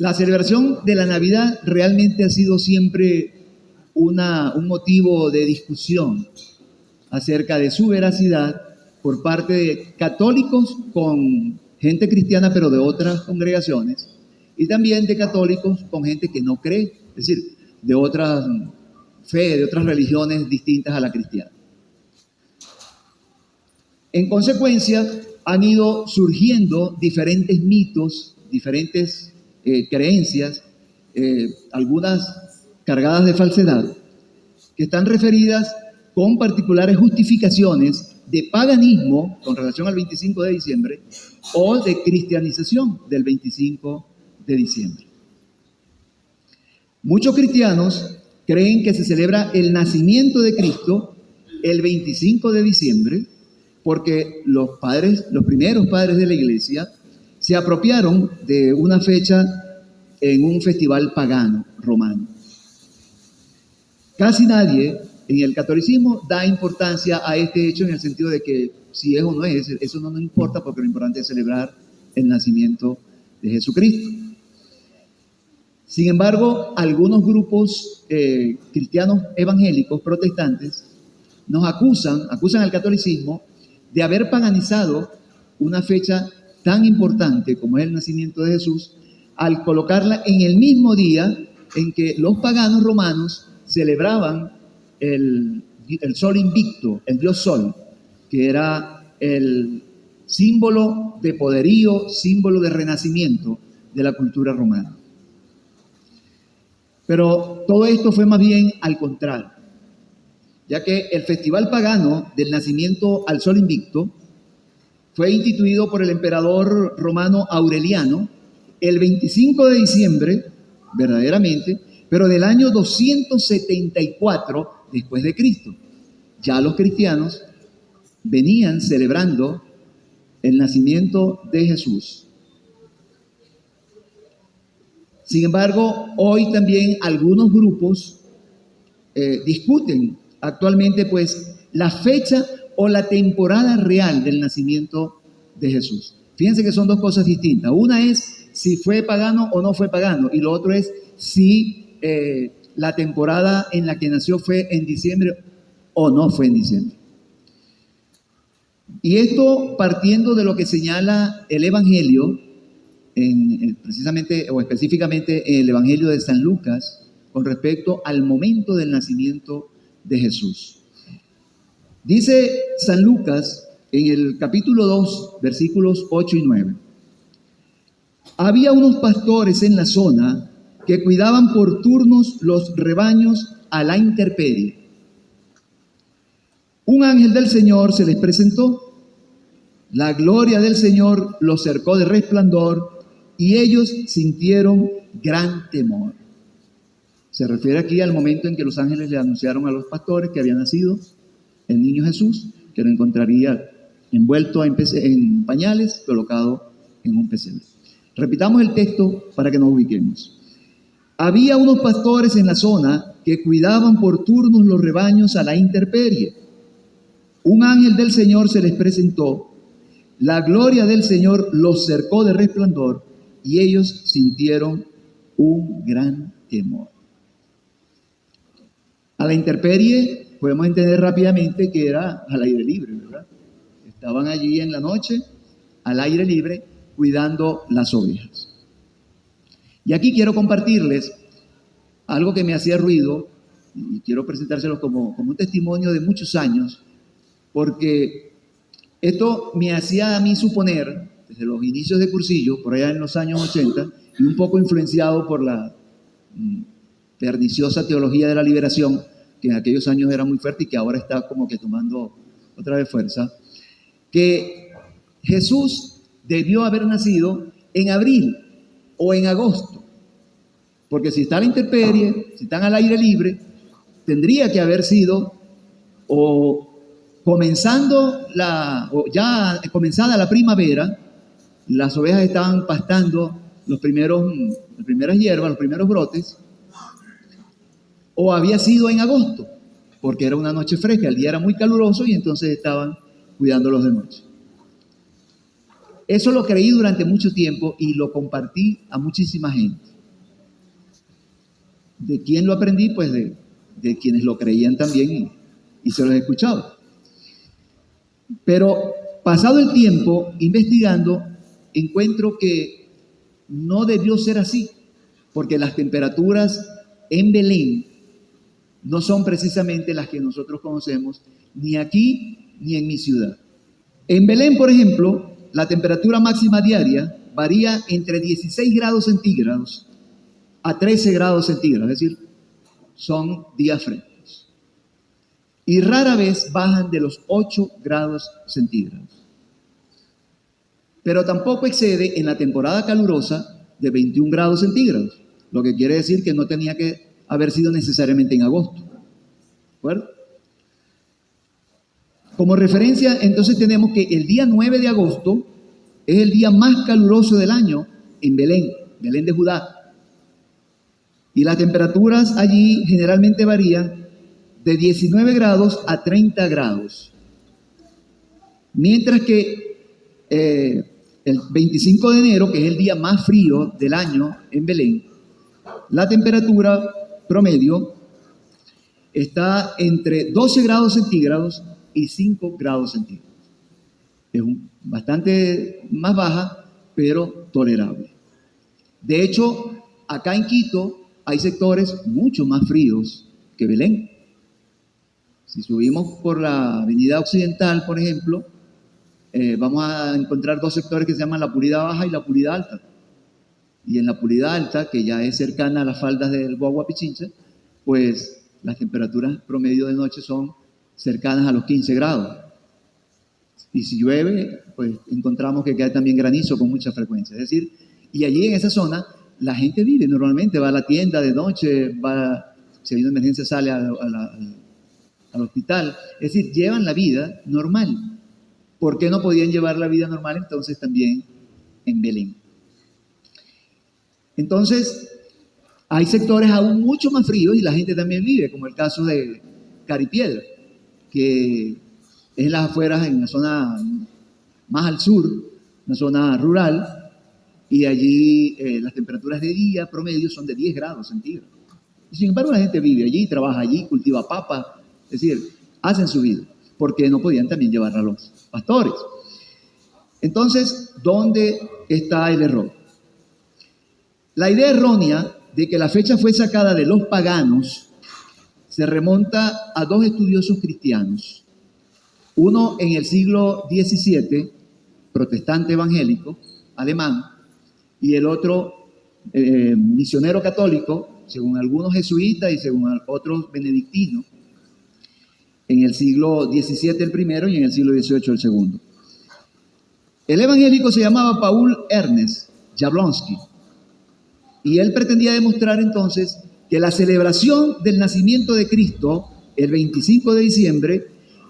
La celebración de la Navidad realmente ha sido siempre un motivo de discusión acerca de su veracidad por parte de católicos con gente cristiana pero de otras congregaciones y también de católicos con gente que no cree, es decir, de otras fe, de otras religiones distintas a la cristiana. En consecuencia, han ido surgiendo diferentes mitos, diferentes creencias, algunas cargadas de falsedad, que están referidas con particulares justificaciones de paganismo con relación al 25 de diciembre o de cristianización del 25 de diciembre. Muchos cristianos creen que se celebra el nacimiento de Cristo el 25 de diciembre porque los primeros padres de la iglesia se apropiaron de una fecha en un festival pagano romano. Casi nadie en el catolicismo da importancia a este hecho en el sentido de que si es o no es, eso no nos importa porque lo importante es celebrar el nacimiento de Jesucristo. Sin embargo, algunos grupos cristianos evangélicos, protestantes, nos acusan al catolicismo de haber paganizado una fecha tan importante como es el nacimiento de Jesús, al colocarla en el mismo día en que los paganos romanos celebraban el sol invicto, el dios sol, que era el símbolo de poderío, símbolo de renacimiento de la cultura romana. Pero todo esto fue más bien al contrario, ya que el festival pagano del nacimiento al sol invicto fue instituido por el emperador romano Aureliano el 25 de diciembre, verdaderamente, pero del año 274 después de Cristo. Ya los cristianos venían celebrando el nacimiento de Jesús. Sin embargo, hoy también algunos grupos discuten actualmente pues la fecha o la temporada real del nacimiento de Jesús. Fíjense que son dos cosas distintas. Una es si fue pagano o no fue pagano, y lo otro es si la temporada en la que nació fue en diciembre o no fue en diciembre. Y esto partiendo de lo que señala el Evangelio, precisamente o específicamente el Evangelio de San Lucas, con respecto al momento del nacimiento de Jesús. Dice San Lucas en el capítulo 2, versículos 8 y 9. Había unos pastores en la zona que cuidaban por turnos los rebaños a la intemperie. Un ángel del Señor se les presentó. La gloria del Señor los cercó de resplandor y ellos sintieron gran temor. Se refiere aquí al momento en que los ángeles le anunciaron a los pastores que había nacido el niño Jesús, que lo encontraría envuelto en pañales, colocado en un pesebre. Repitamos el texto para que nos ubiquemos. Había unos pastores en la zona que cuidaban por turnos los rebaños a la intemperie. Un ángel del Señor se les presentó. La gloria del Señor los cercó de resplandor y ellos sintieron un gran temor. A la intemperie podemos entender rápidamente que era al aire libre, ¿verdad? Estaban allí en la noche, al aire libre, cuidando las ovejas. Y aquí quiero compartirles algo que me hacía ruido y quiero presentárselos como un testimonio de muchos años, porque esto me hacía a mí suponer, desde los inicios de cursillo, por allá en los años 80, y un poco influenciado por la perniciosa teología de la liberación, que en aquellos años era muy fuerte y que ahora está como que tomando otra vez fuerza, que Jesús debió haber nacido en abril o en agosto, porque si está a la intemperie, si están al aire libre, tendría que haber sido o ya comenzada la primavera, las ovejas estaban pastando las primeras hierbas, los primeros brotes, o había sido en agosto, porque era una noche fresca, el día era muy caluroso y entonces estaban cuidándolos de noche. Eso lo creí durante mucho tiempo y lo compartí a muchísima gente. ¿De quién lo aprendí? Pues de quienes lo creían también y se los escuchaba. Pero pasado el tiempo, investigando, encuentro que no debió ser así, porque las temperaturas en Belén no son precisamente las que nosotros conocemos, ni aquí ni en mi ciudad. En Belén, por ejemplo, la temperatura máxima diaria varía entre 16 grados centígrados a 13 grados centígrados, es decir, son días frescos. Y rara vez bajan de los 8 grados centígrados. Pero tampoco excede en la temporada calurosa de 21 grados centígrados, lo que quiere decir que no tenía que haber sido necesariamente en agosto. ¿De acuerdo? Como referencia, entonces tenemos que el día 9 de agosto es el día más caluroso del año en Belén, Belén de Judá. Y las temperaturas allí generalmente varían de 19 grados a 30 grados. Mientras que el 25 de enero, que es el día más frío del año en Belén, la temperatura promedio está entre 12 grados centígrados y 5 grados centígrados. Es bastante más baja, pero tolerable. De hecho, acá en Quito hay sectores mucho más fríos que Belén. Si subimos por la avenida Occidental, por ejemplo, vamos a encontrar dos sectores que se llaman la Puridad Baja y la Puridad Alta. Y en la Puridad Alta, que ya es cercana a las faldas del Guagua Pichincha, pues las temperaturas promedio de noche son cercanas a los 15 grados. Y si llueve, pues encontramos que cae también granizo con mucha frecuencia. Es decir, y allí en esa zona la gente vive normalmente, va a la tienda de noche, si hay una emergencia sale al hospital. Es decir, llevan la vida normal. ¿Por qué no podían llevar la vida normal entonces también en Belén? Entonces, hay sectores aún mucho más fríos y la gente también vive, como el caso de Caripiedra, que es en las afueras, en la zona más al sur, una zona rural, y allí las temperaturas de día promedio son de 10 grados centígrados. Y sin embargo, la gente vive allí, trabaja allí, cultiva papa, es decir, hacen su vida, porque no podían también llevar a los pastores. Entonces, ¿dónde está el error? La idea errónea de que la fecha fue sacada de los paganos se remonta a dos estudiosos cristianos. Uno en el siglo XVII, protestante evangélico, alemán, y el otro misionero católico, según algunos jesuitas y según otros benedictinos, en el siglo XVII el primero y en el siglo XVIII el segundo. El evangélico se llamaba Paul Ernest Jablonski, y él pretendía demostrar entonces que la celebración del nacimiento de Cristo, el 25 de diciembre,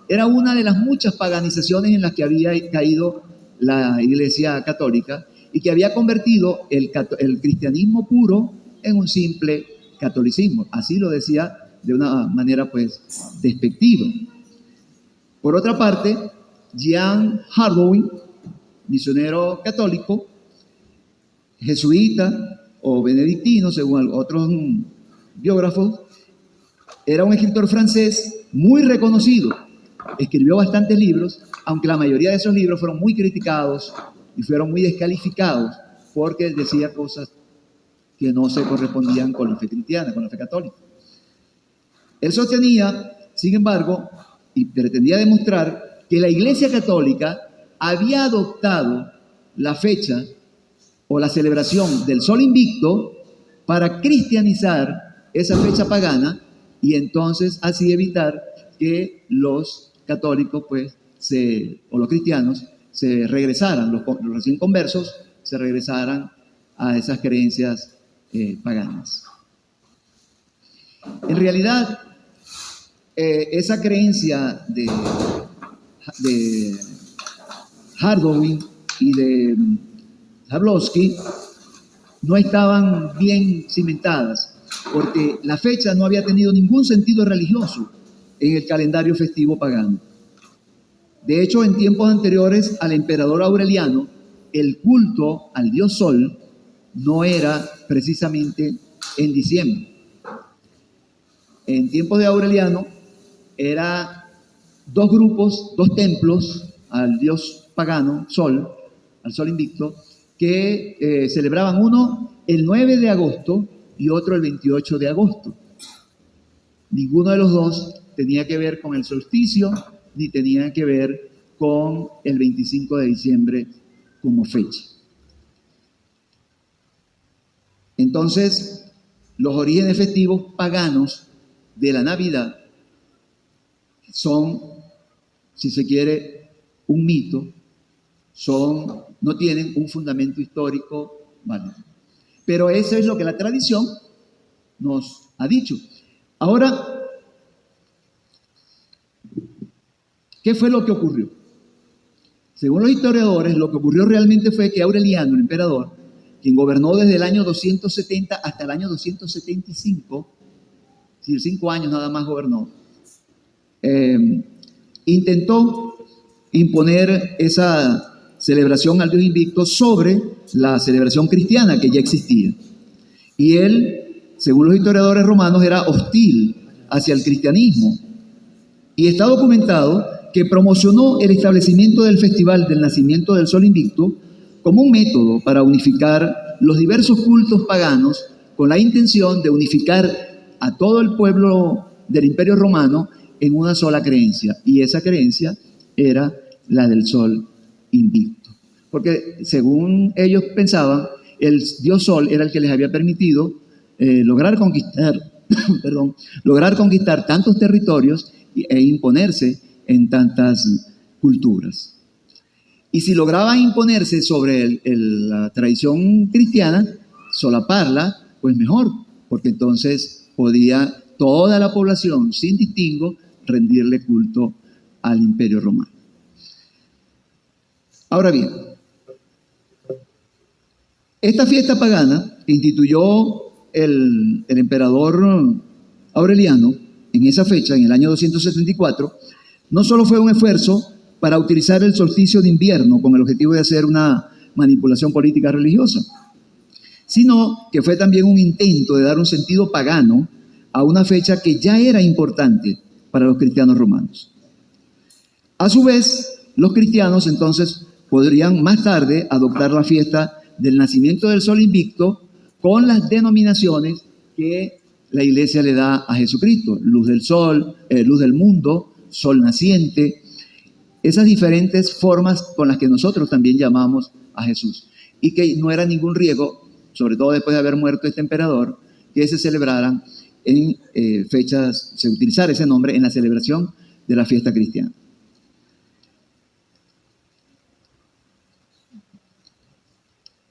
era una de las muchas paganizaciones en las que había caído la Iglesia Católica y que había convertido el cristianismo puro en un simple catolicismo. Así lo decía de una manera pues despectiva. Por otra parte, Jean Hardouin, misionero católico, jesuita o benedictino, según otros biógrafos, era un escritor francés muy reconocido. Escribió bastantes libros, aunque la mayoría de esos libros fueron muy criticados y fueron muy descalificados porque decía cosas que no se correspondían con la fe cristiana, con la fe católica. Él sostenía, sin embargo, y pretendía demostrar que la Iglesia Católica había adoptado la fecha o la celebración del Sol Invicto para cristianizar esa fecha pagana y entonces así evitar que los católicos pues o los cristianos se regresaran, los recién conversos se regresaran a esas creencias paganas. En realidad, esa creencia de Hardouin y de Jablonski no estaban bien cimentadas, porque la fecha no había tenido ningún sentido religioso en el calendario festivo pagano. De hecho, en tiempos anteriores al emperador Aureliano, el culto al dios Sol no era precisamente en diciembre. en tiempos de Aureliano, era dos grupos, dos templos al dios pagano, Sol, al Sol Invicto, que celebraban uno el 9 de agosto y otro el 28 de agosto. Ninguno de los dos tenía que ver con el solsticio, ni tenía que ver con el 25 de diciembre como fecha. Entonces, los orígenes festivos paganos de la Navidad son, si se quiere, un mito, no tienen un fundamento histórico válido. Pero eso es lo que la tradición nos ha dicho. Ahora, ¿qué fue lo que ocurrió? Según los historiadores, lo que ocurrió realmente fue que Aureliano, el emperador, quien gobernó desde el año 270 hasta el año 275, es decir, 5 años nada más gobernó, intentó imponer esa celebración al Dios Invicto sobre la celebración cristiana que ya existía. Y él, según los historiadores romanos, era hostil hacia el cristianismo. Y está documentado que promocionó el establecimiento del Festival del Nacimiento del Sol Invicto como un método para unificar los diversos cultos paganos con la intención de unificar a todo el pueblo del Imperio Romano en una sola creencia. Y esa creencia era la del Sol Invicto. Porque según ellos pensaban, el dios Sol era el que les había permitido lograr conquistar tantos territorios e imponerse en tantas culturas. Y si lograba imponerse sobre la tradición cristiana, solaparla, pues mejor, porque entonces podía toda la población, sin distingo, rendirle culto al Imperio Romano. Ahora bien, esta fiesta pagana que instituyó el emperador Aureliano en esa fecha, en el año 274, no solo fue un esfuerzo para utilizar el solsticio de invierno con el objetivo de hacer una manipulación política religiosa, sino que fue también un intento de dar un sentido pagano a una fecha que ya era importante para los cristianos romanos. A su vez, los cristianos entonces podrían más tarde adoptar la fiesta del nacimiento del Sol Invicto con las denominaciones que la Iglesia le da a Jesucristo: luz del sol, luz del mundo, sol naciente, esas diferentes formas con las que nosotros también llamamos a Jesús. Y que no era ningún riesgo, sobre todo después de haber muerto este emperador, que se celebraran en fechas, se utilizara ese nombre en la celebración de la fiesta cristiana.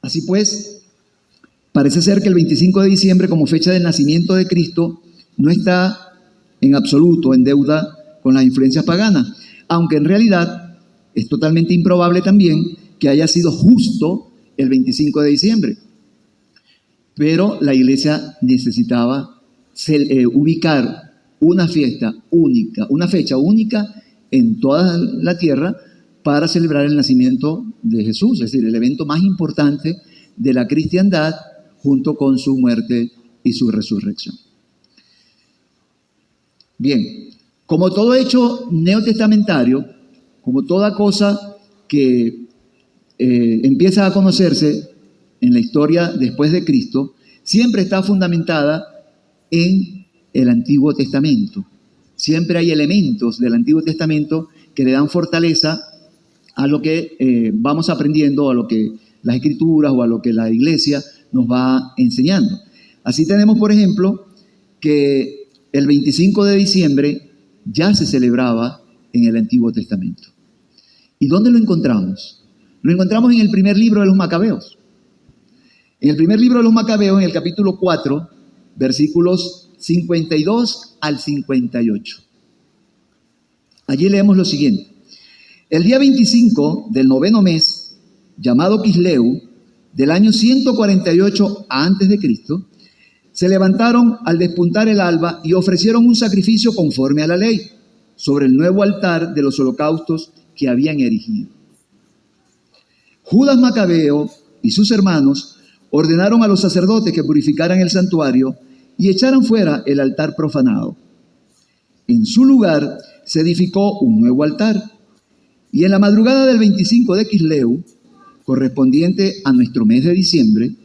Así pues, parece ser que el 25 de diciembre como fecha del nacimiento de Cristo no está en absoluto en deuda con las influencias paganas, aunque en realidad es totalmente improbable también que haya sido justo el 25 de diciembre. Pero la Iglesia necesitaba ubicar una fiesta única, una fecha única en toda la tierra para celebrar el nacimiento de Jesús, es decir, el evento más importante de la cristiandad junto con su muerte y su resurrección. Bien, como todo hecho neotestamentario, como toda cosa que empieza a conocerse en la historia después de Cristo, siempre está fundamentada en el Antiguo Testamento. Siempre hay elementos del Antiguo Testamento que le dan fortaleza a lo que vamos aprendiendo, a lo que las Escrituras o a lo que la Iglesia nos va enseñando. Así tenemos, por ejemplo, que el 25 de diciembre ya se celebraba en el Antiguo Testamento. ¿Y dónde lo encontramos? Lo encontramos en el primer libro de los Macabeos. En el primer libro de los Macabeos, en el capítulo 4, versículos 52 al 58. Allí leemos lo siguiente. El día 25 del 9º mes, llamado Quisleu, del año 148 a.C., se levantaron al despuntar el alba y ofrecieron un sacrificio conforme a la ley sobre el nuevo altar de los holocaustos que habían erigido. Judas Macabeo y sus hermanos ordenaron a los sacerdotes que purificaran el santuario y echaron fuera el altar profanado. En su lugar se edificó un nuevo altar, y en la madrugada del 25 de Quisleu, correspondiente a nuestro mes de diciembre,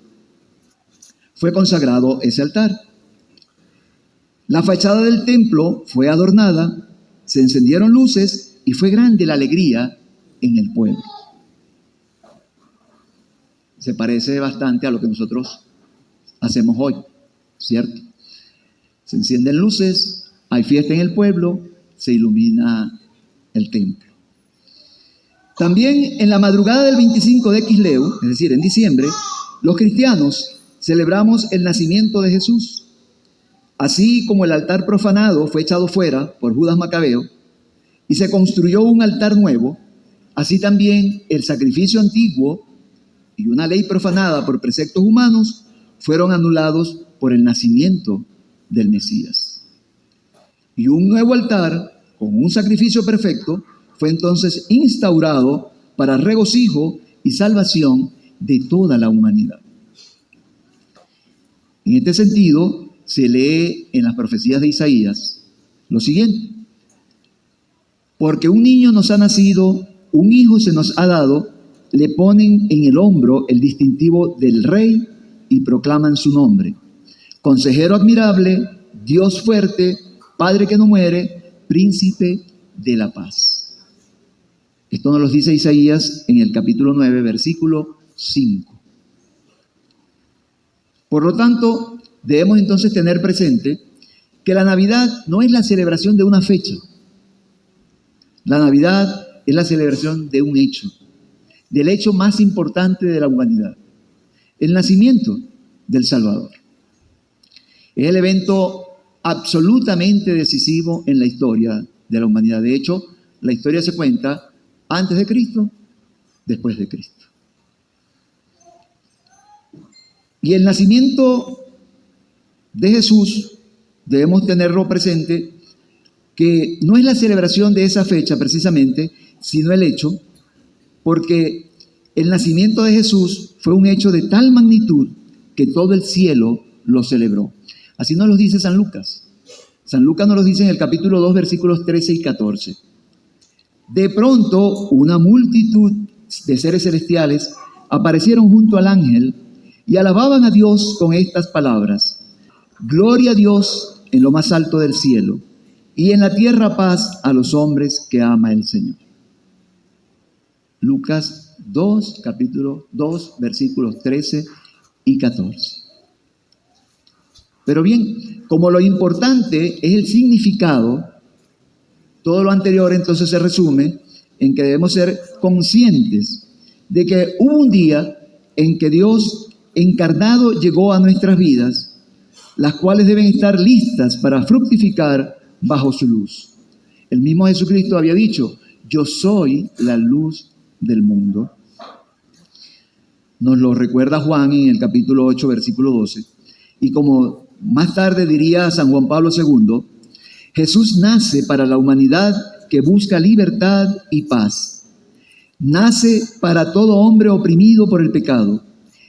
fue consagrado ese altar. La fachada del templo fue adornada, se encendieron luces y fue grande la alegría en el pueblo. Se parece bastante a lo que nosotros hacemos hoy, ¿cierto? Se encienden luces, hay fiesta en el pueblo, se ilumina el templo. También en la madrugada del 25 de Quisleu, es decir, en diciembre, los cristianos celebramos el nacimiento de Jesús. Así como el altar profanado fue echado fuera por Judas Macabeo y se construyó un altar nuevo, así también el sacrificio antiguo y una ley profanada por preceptos humanos fueron anulados por el nacimiento del Mesías. Y un nuevo altar con un sacrificio perfecto fue entonces instaurado para regocijo y salvación de toda la humanidad. En este sentido, se lee en las profecías de Isaías lo siguiente: porque un niño nos ha nacido, un hijo se nos ha dado, le ponen en el hombro el distintivo del rey y proclaman su nombre. Consejero admirable, Dios fuerte, Padre que no muere, príncipe de la paz. Esto nos lo dice Isaías en el capítulo 9, versículo 5. Por lo tanto, debemos entonces tener presente que la Navidad no es la celebración de una fecha. La Navidad es la celebración de un hecho, del hecho más importante de la humanidad, el nacimiento del Salvador. Es el evento absolutamente decisivo en la historia de la humanidad. De hecho, la historia se cuenta antes de Cristo, después de Cristo. Y el nacimiento de Jesús, debemos tenerlo presente, que no es la celebración de esa fecha precisamente, sino el hecho, porque el nacimiento de Jesús fue un hecho de tal magnitud que todo el cielo lo celebró. Así nos lo dice San Lucas. San Lucas nos lo dice en el capítulo 2, versículos 13 y 14. De pronto, una multitud de seres celestiales aparecieron junto al ángel y alababan a Dios con estas palabras: gloria a Dios en lo más alto del cielo, y en la tierra paz a los hombres que ama el Señor. Lucas 2, capítulo 2, versículos 13 y 14. Pero bien, como lo importante es el significado, todo lo anterior entonces se resume en que debemos ser conscientes de que hubo un día en que Dios encarnado llegó a nuestras vidas, las cuales deben estar listas para fructificar bajo su luz. El mismo Jesucristo había dicho: yo soy la luz del mundo. Nos lo recuerda Juan en el capítulo 8, versículo 12. Y como más tarde diría San Juan Pablo II, Jesús nace para la humanidad que busca libertad y paz. Nace para todo hombre oprimido por el pecado,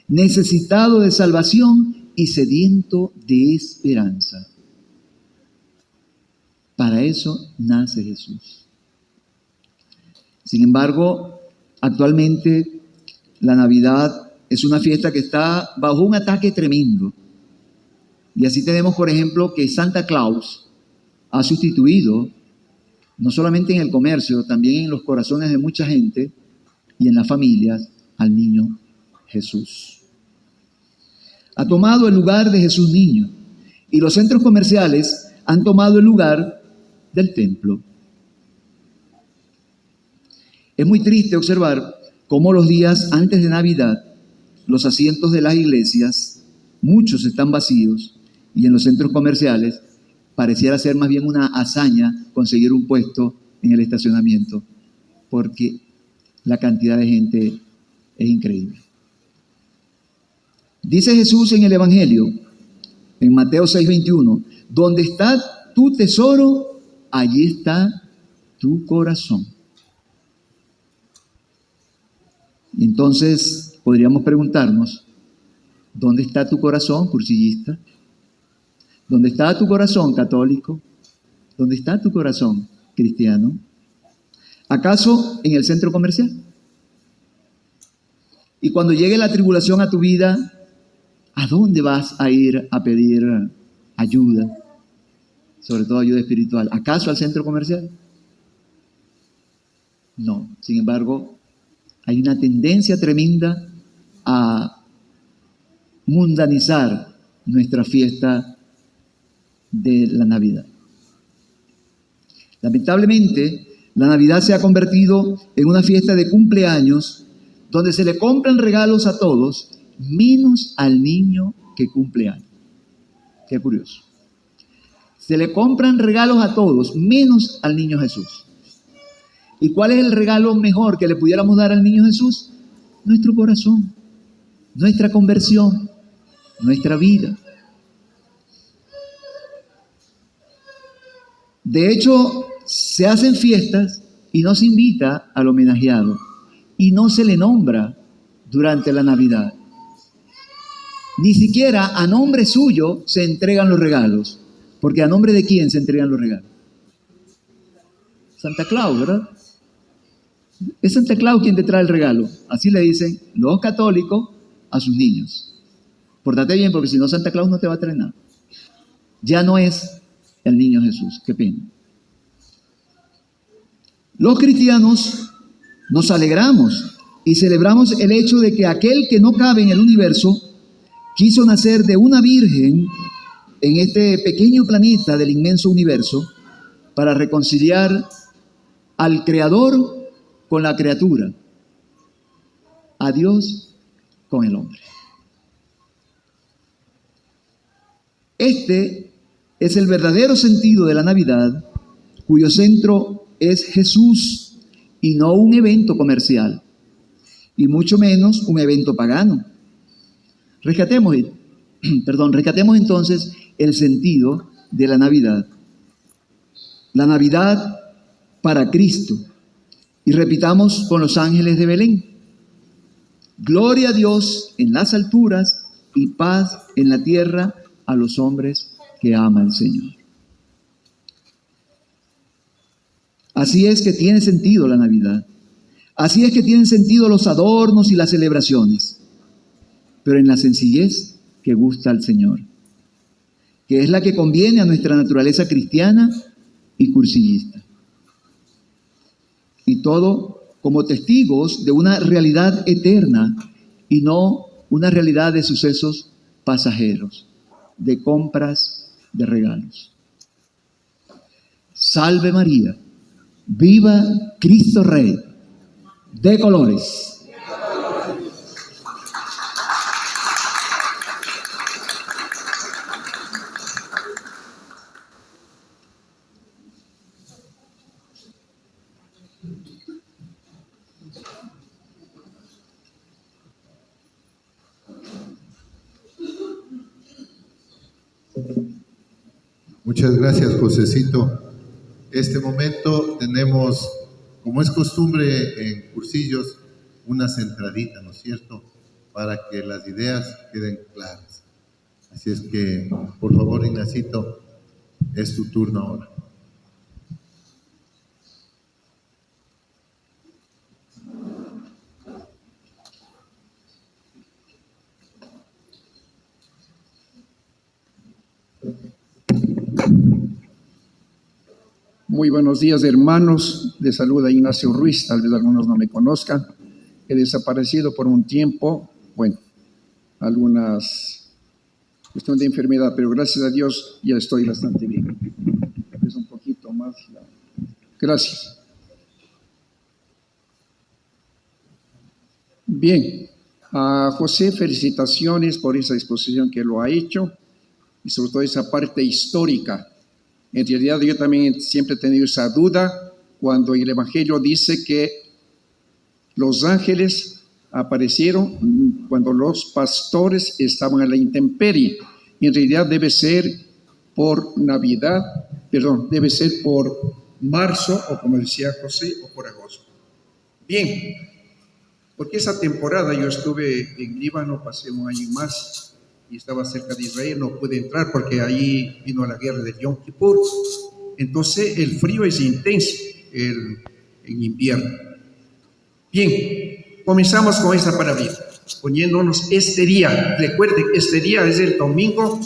necesitado de salvación y sediento de esperanza. Para eso nace Jesús. Sin embargo, actualmente la Navidad es una fiesta que está bajo un ataque tremendo. Y así tenemos, por ejemplo, que Santa Claus ha sustituido, no solamente en el comercio, también en los corazones de mucha gente y en las familias, al niño Jesús. Ha tomado el lugar de Jesús niño, y los centros comerciales han tomado el lugar del templo. Es muy triste observar cómo los días antes de Navidad, los asientos de las iglesias, muchos están vacíos, y en los centros comerciales pareciera ser más bien una hazaña conseguir un puesto en el estacionamiento, porque la cantidad de gente es increíble. Dice Jesús en el Evangelio, en Mateo 6:21, donde está tu tesoro, allí está tu corazón. Y entonces podríamos preguntarnos, ¿dónde está tu corazón, cursillista? ¿Dónde está tu corazón, católico? ¿Dónde está tu corazón, cristiano? ¿Acaso en el centro comercial? Y cuando llegue la tribulación a tu vida, ¿a dónde vas a ir a pedir ayuda? Sobre todo ayuda espiritual. ¿Acaso al centro comercial? No. Sin embargo, hay una tendencia tremenda a mundanizar nuestra fiesta de la Navidad. Lamentablemente, la Navidad se ha convertido en una fiesta de cumpleaños donde se le compran regalos a todos, menos al niño que cumple años. Qué curioso. Se le compran regalos a todos, menos al niño Jesús. ¿Y cuál es el regalo mejor que le pudiéramos dar al niño Jesús? Nuestro corazón, nuestra conversión, nuestra vida. De hecho, se hacen fiestas y no se invita al homenajeado y no se le nombra durante la Navidad. Ni siquiera a nombre suyo se entregan los regalos, porque ¿a nombre de quién se entregan los regalos? Santa Claus, ¿verdad? Es Santa Claus quien te trae el regalo. Así le dicen los católicos a sus niños. Pórtate bien, porque si no Santa Claus no te va a traer nada. Ya no es el niño Jesús, qué pena. Los cristianos nos alegramos y celebramos el hecho de que aquel que no cabe en el universo quiso nacer de una virgen en este pequeño planeta del inmenso universo para reconciliar al Creador con la criatura, a Dios con el hombre. Este es el verdadero sentido de la Navidad, cuyo centro es Jesús y no un evento comercial, y mucho menos un evento pagano. Rescatemos entonces el sentido de la Navidad. La Navidad para Cristo. Y repitamos con los ángeles de Belén. Gloria a Dios en las alturas y paz en la tierra a los hombres que ama el Señor. Así es que tiene sentido la Navidad. Así es que tienen sentido los adornos y las celebraciones. Pero en la sencillez que gusta al Señor, que es la que conviene a nuestra naturaleza cristiana y cursillista. Y todo como testigos de una realidad eterna y no una realidad de sucesos pasajeros, de compras, de regalos. Salve María, viva Cristo Rey, de colores. Muchas gracias, Josecito. Este momento tenemos, como es costumbre en cursillos, una centradita, ¿no es cierto?, para que las ideas queden claras. Así es que, por favor, Ignacito, es tu turno ahora. Muy buenos días, hermanos. Les saluda Ignacio Ruiz, tal vez algunos no me conozcan. He desaparecido por un tiempo, algunas cuestiones de enfermedad, pero gracias a Dios ya estoy bastante bien. Es un poquito más. Gracias. Bien, a José, felicitaciones por esa exposición que lo ha hecho y sobre todo esa parte histórica. En realidad yo también siempre he tenido esa duda cuando el Evangelio dice que los ángeles aparecieron cuando los pastores estaban a la intemperie. En realidad debe ser por Navidad, debe ser por marzo o como decía José, o por agosto. Bien, porque esa temporada yo estuve en Líbano, pasé un año más y estaba cerca de Israel, no pude entrar porque ahí vino la guerra de Yom Kippur. Entonces el frío es intenso en invierno. Bien, comenzamos con esta palabra, poniéndonos este día. Recuerden, este día es el domingo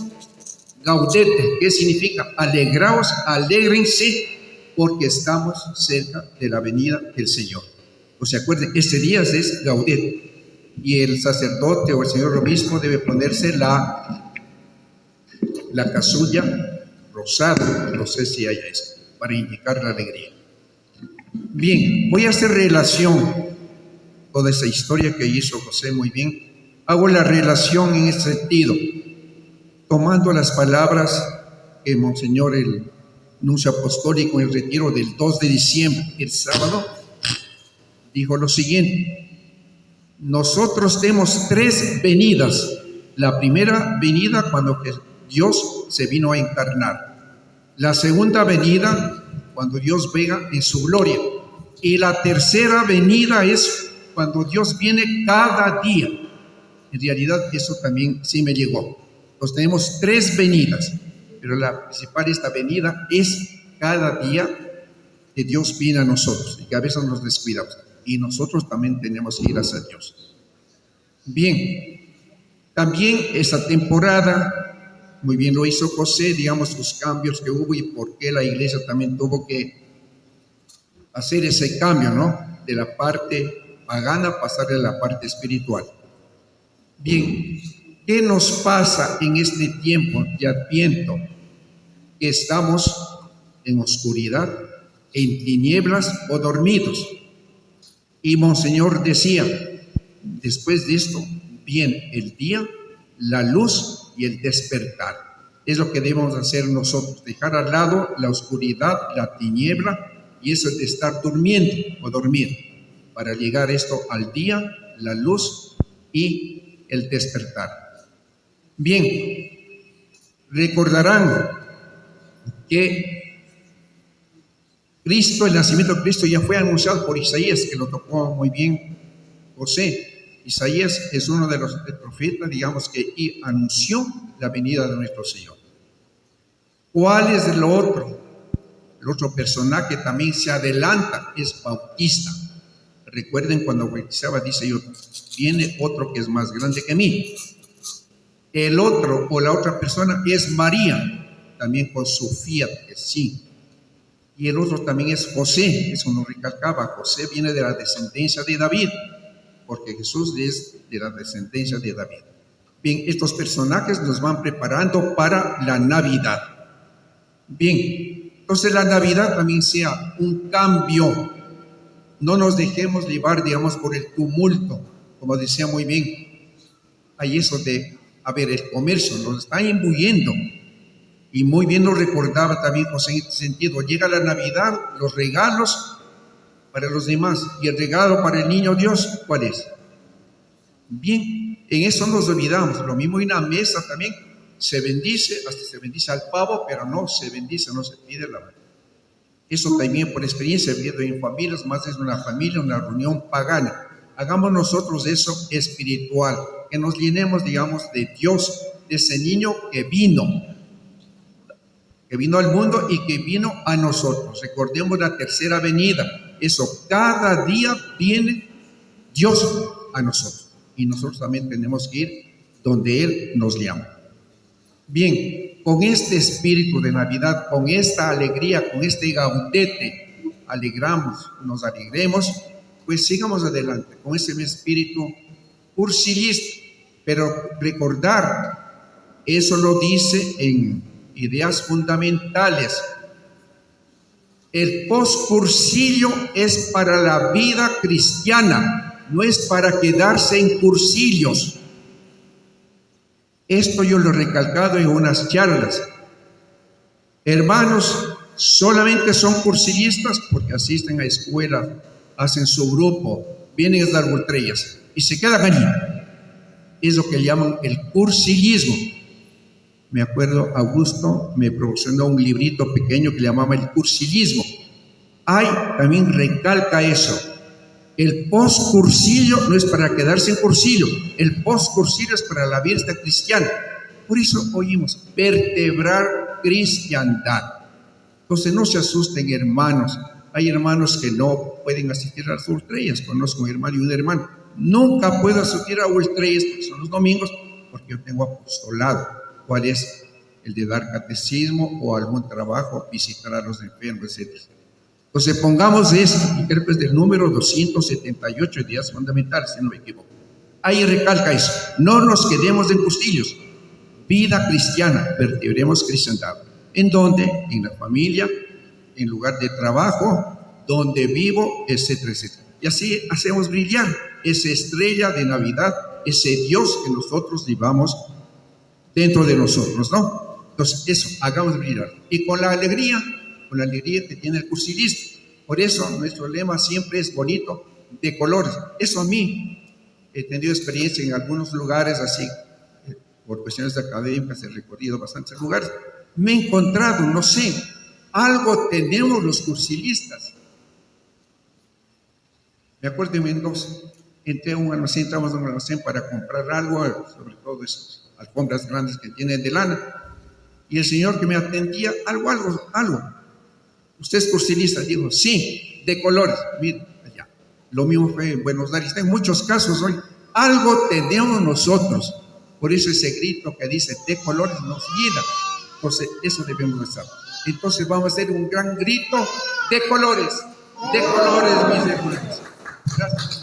Gaudete, que significa alegraos, alégrense, porque estamos cerca de la venida del Señor. O sea, acuerden, este día es Gaudete. Y el sacerdote o el señor obispo debe ponerse la casulla rosada, no sé si haya eso, para indicar la alegría. Bien, voy a hacer relación, toda esa historia que hizo José muy bien, hago la relación en este sentido, tomando las palabras que Monseñor, el nuncio apostólico en el retiro del 2 de diciembre, el sábado, dijo lo siguiente: nosotros tenemos 3 venidas. La primera venida cuando Dios se vino a encarnar. La segunda venida cuando Dios venga en su gloria. Y la tercera venida es cuando Dios viene cada día. En realidad eso también sí me llegó. Entonces tenemos 3 venidas, pero la principal, esta venida, es cada día que Dios viene a nosotros y que a veces nos descuidamos. Y nosotros también tenemos que ir hacia Dios. Bien, también esta temporada, muy bien lo hizo José, digamos, los cambios que hubo y por qué la iglesia también tuvo que hacer ese cambio, ¿no? De la parte pagana pasar a la parte espiritual. Bien, ¿qué nos pasa en este tiempo de Adviento? Que estamos en oscuridad, en tinieblas o dormidos. Y Monseñor decía, después de esto viene el día, la luz y el despertar. Es lo que debemos hacer nosotros, dejar al lado la oscuridad, la tiniebla y eso de estar durmiendo o dormir, para llegar esto al día, la luz y el despertar. Bien, recordarán que Cristo, el nacimiento de Cristo ya fue anunciado por Isaías, que lo tocó muy bien José. Isaías es uno de los profetas, digamos, que anunció la venida de nuestro Señor. ¿Cuál es el otro? El otro personaje también se adelanta, es Bautista. Recuerden cuando bautizaba, dice yo, viene otro que es más grande que mí. El otro o la otra persona es María, también con su fiat, que sí. Y el otro también es José, eso nos recalcaba, José viene de la descendencia de David, porque Jesús es de la descendencia de David. Bien, estos personajes nos van preparando para la Navidad. Bien, entonces la Navidad también sea un cambio. No nos dejemos llevar, digamos, por el tumulto, como decía muy bien. Hay eso de, el comercio nos está imbuyendo. Y muy bien lo recordaba también José en este sentido. Llega la Navidad, los regalos para los demás. ¿Y el regalo para el niño Dios cuál es? Bien, en eso nos olvidamos. Lo mismo en una mesa también. Se bendice, hasta se bendice al pavo, pero no se bendice, no se pide la mano. Eso también por experiencia, viviendo en familias, más es una familia, una reunión pagana. Hagamos nosotros eso espiritual. Que nos llenemos, digamos, de Dios, de ese niño que vino al mundo y que vino a nosotros. Recordemos la tercera venida. Eso, cada día viene Dios a nosotros. Y nosotros también tenemos que ir donde Él nos llama. Bien, con este espíritu de Navidad, con esta alegría, con este gaudete, nos alegremos, pues sigamos adelante con ese espíritu cursillista. Pero recordar, eso lo dice en ideas fundamentales. El postcursillo es para la vida cristiana, no es para quedarse en cursillos. Esto yo lo he recalcado en unas charlas. Hermanos, solamente son cursillistas porque asisten a escuela, hacen su grupo, vienen a dar voltrellas y se quedan allí. Es lo que llaman el cursillismo. Me acuerdo, Augusto me proporcionó un librito pequeño que le llamaba el cursillismo. También recalca eso. El postcursillo no es para quedarse en cursillo. El postcursillo es para la vida cristiana. Por eso oímos, vertebrar cristiandad. Entonces no se asusten, hermanos. Hay hermanos que no pueden asistir a las ultrellas. Conozco un hermano y una hermana. Nunca puedo asistir a ultrellas, porque son los domingos, porque yo tengo apostolado. ¿Cuál es? El de dar catecismo o algún trabajo, visitar a los enfermos, etc. Entonces pongamos esto, y creo que es del número 278 de días fundamentales, si no me equivoco. Ahí recalca eso. No nos quedemos en Cursillos. Vida cristiana, vertebremos cristiandad. ¿En dónde? En la familia, en lugar de trabajo, donde vivo, etcétera, etcétera. Y así hacemos brillar esa estrella de Navidad, ese Dios que nosotros llevamos dentro de nosotros, ¿no? Entonces, eso, hagamos brillar. Y con la alegría que tiene el cursilista. Por eso, nuestro lema siempre es bonito, de colores. Eso a mí, he tenido experiencia en algunos lugares así, por cuestiones académicas, he recorrido bastantes lugares. Me he encontrado, no sé, algo tenemos los cursilistas. Me acuerdo en Mendoza, entramos a un almacén para comprar algo, sobre todo esas alfombras grandes que tienen de lana, y el señor que me atendía, algo. ¿Usted es cursilista? Digo, sí, de colores. Mire, allá. Lo mismo fue en Buenos Aires. En muchos casos hoy, algo tenemos nosotros. Por eso ese grito que dice de colores nos guía. Entonces, eso debemos estar. Entonces vamos a hacer un gran grito de colores, mis hermanos. Gracias.